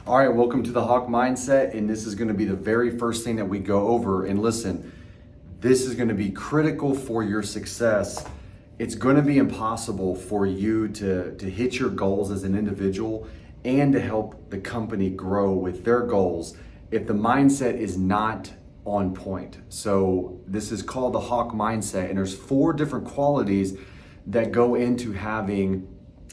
All right, welcome to the Hawk Mindset, and this is going to be the very first thing that we go over. And listen, this is going to be critical for your success. It's going to be impossible for you to hit your goals as an individual and to help the company grow with their goals if the mindset is not on point. So this is called the Hawk Mindset, and there's 4 different qualities that go into having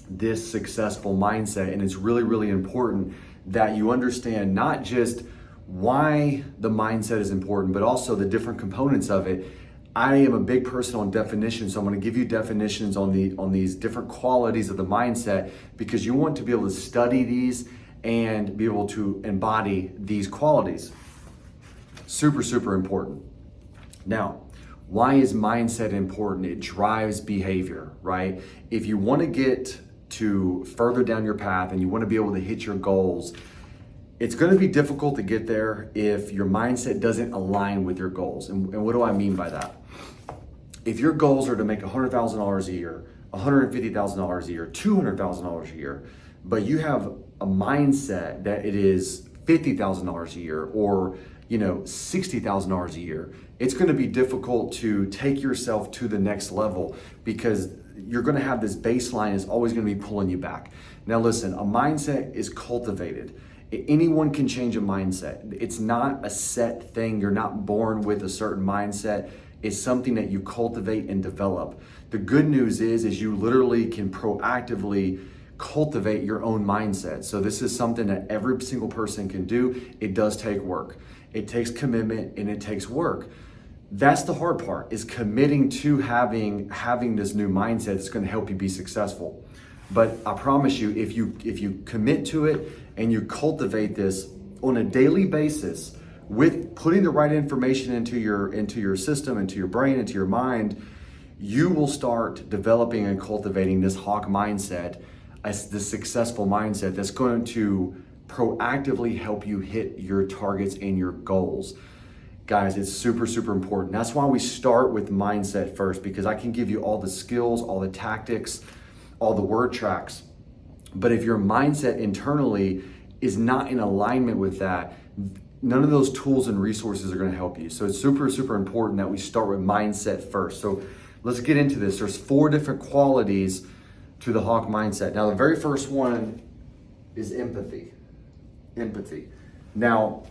this successful mindset. And it's really, really important that you understand not just why the mindset is important, but also the different components of it. I am a big person on definitions, so I'm going to give you definitions on these different qualities of the mindset, because you want to be able to study these and be able to embody these qualities. Super, super important. Now, why is mindset important? It drives behavior, right? If you want to get to further down your path and you want to be able to hit your goals, it's going to be difficult to get there if your mindset doesn't align with your goals. And what do I mean by that? If your goals are to make $100,000 a year, $150,000 a year, $200,000 a year, but you have a mindset that it is $50,000 a year or $60,000 a year, it's going to be difficult to take yourself to the next level, because you're going to have this baseline is always going to be pulling you back. Now listen, a mindset is cultivated. Anyone can change a mindset. It's not a set thing. You're not born with a certain mindset. It's something that you cultivate and develop. The good news is you literally can proactively cultivate your own mindset. So this is something that every single person can do. It does take work. It takes commitment and it takes work. That's the hard part, is committing to having this new mindset that's going to help you be successful. But I promise you, if you commit to it and you cultivate this on a daily basis with putting the right information into your system, into your brain, into your mind, you will start developing and cultivating this Hawk mindset, as the successful mindset that's going to proactively help you hit your targets and your goals. Guys, it's super, super important. That's why we start with mindset first, because I can give you all the skills, all the tactics, all the word tracks. But if your mindset internally is not in alignment with that, none of those tools and resources are going to help you. So it's super, super important that we start with mindset first. So let's get into this. There's 4 different qualities to the Hawk mindset. Now, the very first one is empathy. Empathy. Now,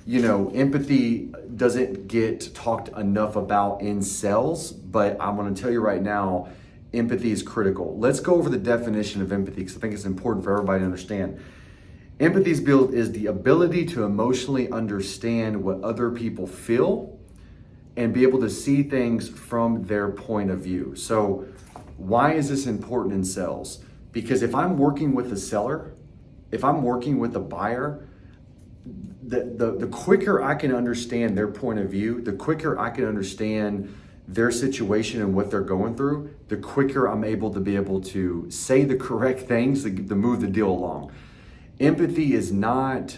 empathy doesn't get talked enough about in sales, but I'm going to tell you right now, empathy is critical. Let's go over the definition of empathy, because I think it's important for everybody to understand. Empathy is the ability to emotionally understand what other people feel and be able to see things from their point of view. So why is this important in sales? Because if I'm working with a seller, if I'm working with a buyer, the quicker I can understand their point of view, the quicker I can understand their situation and what they're going through, the quicker I'm able to say the correct things to move the deal along. Empathy is not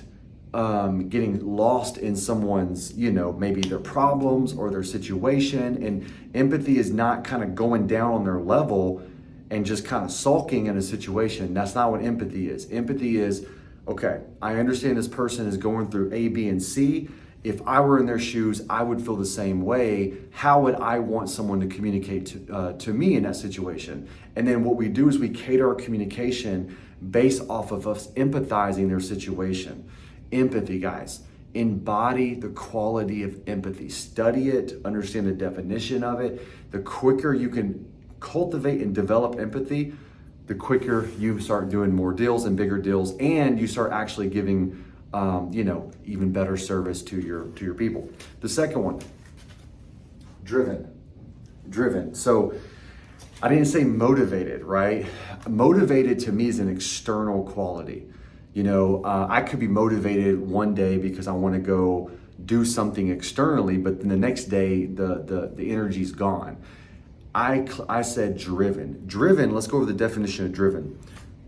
getting lost in someone's, maybe their problems or their situation. And empathy is not kind of going down on their level and just kind of sulking in a situation. That's not what empathy is. Empathy is, okay, I understand this person is going through A, B, and C. If I were in their shoes, I would feel the same way. How would I want someone to communicate to me in that situation? And then what we do is we cater our communication based off of us empathizing their situation. Empathy, guys. Embody the quality of empathy. Study it, understand the definition of it. The quicker you can cultivate and develop empathy, the quicker you start doing more deals and bigger deals, and you start actually giving even better service to your people. The second one, driven. So I didn't say motivated, right? Motivated to me is an external quality. I could be motivated one day because I want to go do something externally, but then the next day the energy's gone. I said driven. Driven, let's go over the definition of driven.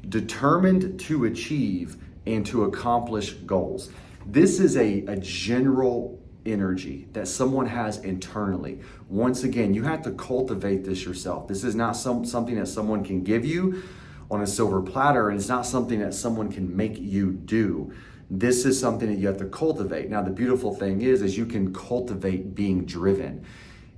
Determined to achieve and to accomplish goals. This is a general energy that someone has internally. Once again, you have to cultivate this yourself. This is not something that someone can give you on a silver platter, and it's not something that someone can make you do. This is something that you have to cultivate. Now, the beautiful thing is you can cultivate being driven.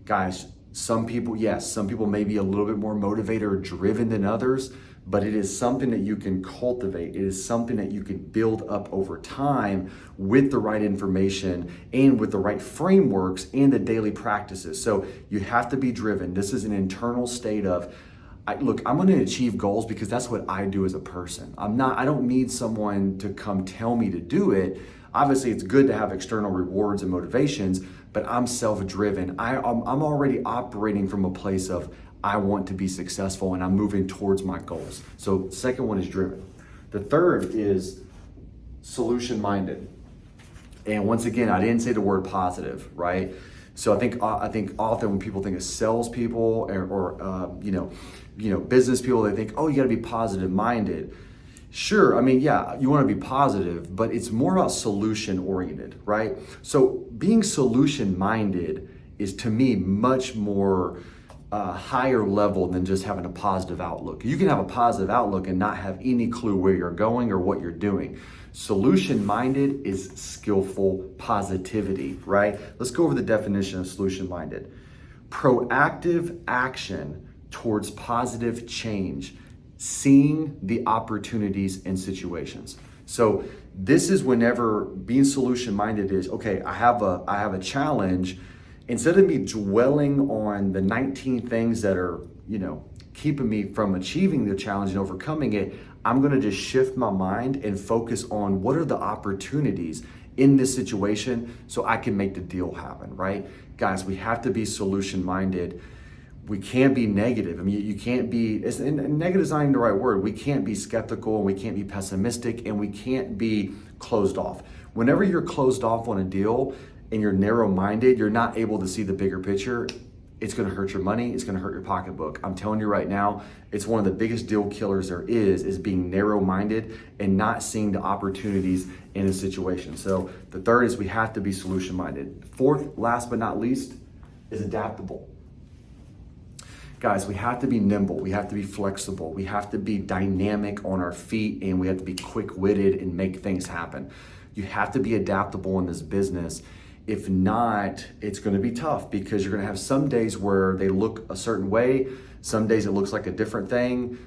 Guys, some people may be a little bit more motivated or driven than others, but it is something that you can cultivate. It is something that you can build up over time with the right information and with the right frameworks and the daily practices. So you have to be driven. This is an internal state of, I'm going to achieve goals because that's what I do as a person. I don't need someone to come tell me to do it. Obviously, it's good to have external rewards and motivations, but I'm self-driven. I'm already operating from a place of I want to be successful and I'm moving towards my goals. So second one is driven. The third is solution-minded. And once again, I didn't say the word positive, right? So I think often when people think of salespeople or business people, they think, oh, you got to be positive-minded. Sure, you want to be positive, but it's more about solution-oriented, right? So being solution-minded is, to me, much more higher level than just having a positive outlook. You can have a positive outlook and not have any clue where you're going or what you're doing. Solution-minded is skillful positivity, right? Let's go over the definition of solution-minded. Proactive action towards positive change, seeing the opportunities in situations. So this is whenever being solution-minded is, okay, I have a challenge. Instead of me dwelling on the 19 things that are, keeping me from achieving the challenge and overcoming it, I'm going to just shift my mind and focus on what are the opportunities in this situation so I can make the deal happen, right? Guys, we have to be solution-minded. We can't be negative. You can't be, and negative is not even the right word. We can't be skeptical, and we can't be pessimistic, and we can't be closed off. Whenever you're closed off on a deal and you're narrow-minded, you're not able to see the bigger picture. It's going to hurt your money. It's going to hurt your pocketbook. I'm telling you right now, it's one of the biggest deal killers there is being narrow-minded and not seeing the opportunities in a situation. So the third is we have to be solution-minded. Fourth, last but not least, is adaptable. Guys, we have to be nimble. We have to be flexible. We have to be dynamic on our feet, and we have to be quick-witted and make things happen. You have to be adaptable in this business. If not, it's going to be tough because you're going to have some days where they look a certain way. Some days it looks like a different thing.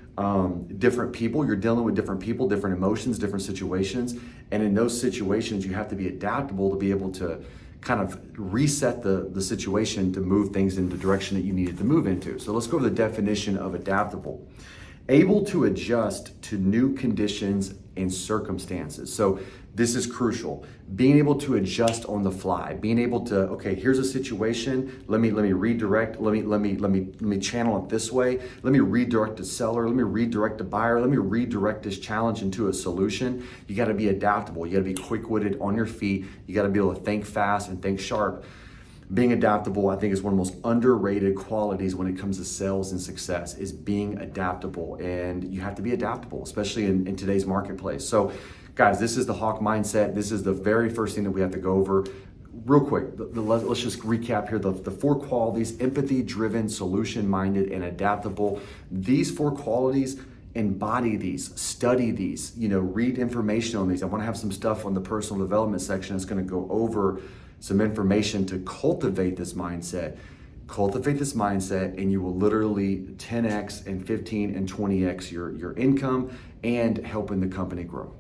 Different people, you're dealing with different people, different emotions, different situations. And in those situations, you have to be adaptable to be able to kind of reset the situation to move things in the direction that you need it to move into. So let's go over the definition of adaptable. Able to adjust to new conditions and circumstances. So this is crucial. Being able to adjust on the fly, being able to, okay, here's a situation. Let me redirect. Let me channel it this way. Let me redirect the seller. Let me redirect the buyer. Let me redirect this challenge into a solution. You got to be adaptable. You got to be quick-witted, on your feet. You got to be able to think fast and think sharp. Being adaptable, I think, is one of the most underrated qualities when it comes to sales and success, is being adaptable. And you have to be adaptable, especially in today's marketplace. So guys, this is the Hawk mindset. This is the very first thing that we have to go over. Real quick, let's just recap here. The four qualities: empathy, driven, solution-minded, and adaptable. These four qualities, embody these, study these, read information on these. I want to have some stuff on the personal development section that's going to go over some information to cultivate this mindset. Cultivate this mindset, and you will literally 10x and 15 and 20x your income and helping the company grow.